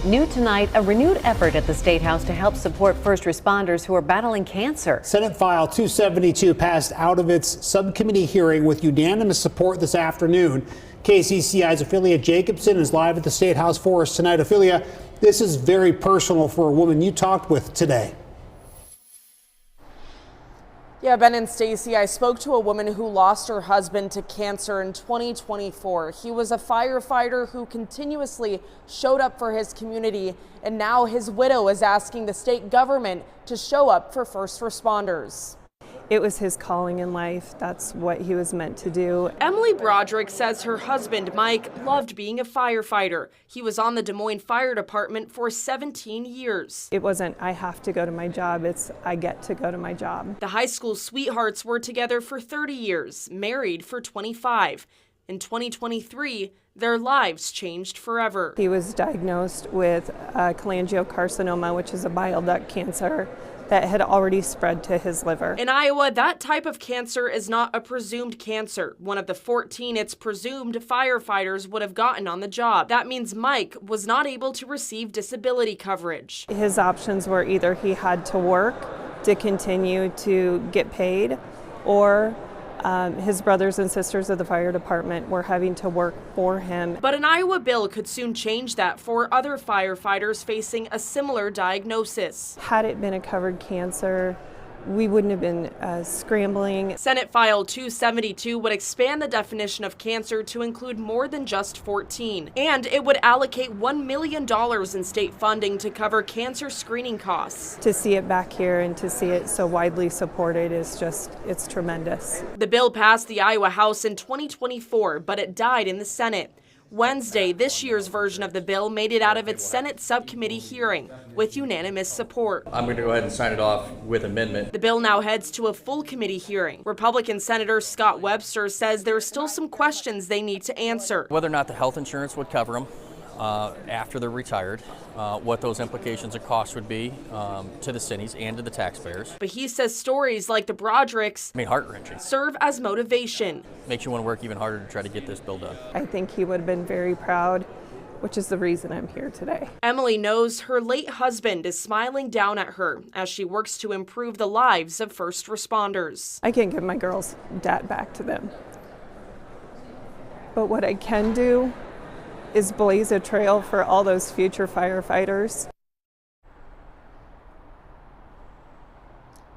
New tonight, a renewed effort at the State House to help support first responders who are battling cancer. Senate File 272 passed out of its subcommittee hearing with unanimous support this afternoon. KCCI's Ophelia Jacobson is live at the State House for us tonight. Ophelia, this is very personal for a woman you talked with today. Yeah, Ben and Stacy, I spoke to a woman who lost her husband to cancer in 2024. He was a firefighter who continuously showed up for his community, and now his widow is asking the state government to show up for first responders. It was his calling in life. That's what he was meant to do. Emily Broderick says her husband, Mike, loved being a firefighter. He was on the Des Moines Fire Department for 17 years. It wasn't, I have to go to my job. It's, I get to go to my job. The high school sweethearts were together for 30 years, married for 25. In 2023, their lives changed forever. He was diagnosed with cholangiocarcinoma, which is a bile duct cancer that had already spread to his liver. In Iowa, that type of cancer is not a presumed cancer. One of the 14 it's presumed firefighters would have gotten on the job. That means Mike was not able to receive disability coverage. His options were either he had to work to continue to get paid, or his brothers and sisters of the fire department were having to work for him. But an Iowa bill could soon change that for other firefighters facing a similar diagnosis. Had it been a covered cancer, we wouldn't have been scrambling. Senate File 272 would expand the definition of cancer to include more than just 14. And it would allocate $1 million in state funding to cover cancer screening costs. To see it back here and to see it so widely supported is just, it's tremendous. The bill passed the Iowa House in 2024, but it died in the Senate. Wednesday, this year's version of the bill made it out of its Senate subcommittee hearing with unanimous support. I'm going to go ahead and sign it off with amendment. The bill now heads to a full committee hearing. Republican Senator Scott Webster says there are still some questions they need to answer. Whether or not the health insurance would cover them after they're retired, what those implications of costs would be to the cities and to the taxpayers. But he says stories like the Brodericks heart-wrenching. Serve as motivation. Makes you want to work even harder to try to get this bill done. I think he would have been very proud, which is the reason I'm here today. Emily knows her late husband is smiling down at her as she works to improve the lives of first responders. I can't give my girls' dad back to them. But what I can do is blaze a trail for all those future firefighters.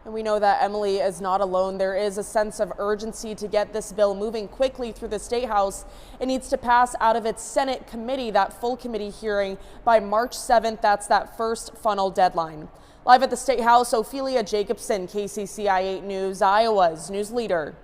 And we know that Emily is not alone. There is a sense of urgency to get this bill moving quickly through the State House. It needs to pass out of its Senate committee, that full committee hearing, by March 7th. That's that first funnel deadline. Live at the State House, Ophelia Jacobson, KCCI 8 News, Iowa's news leader.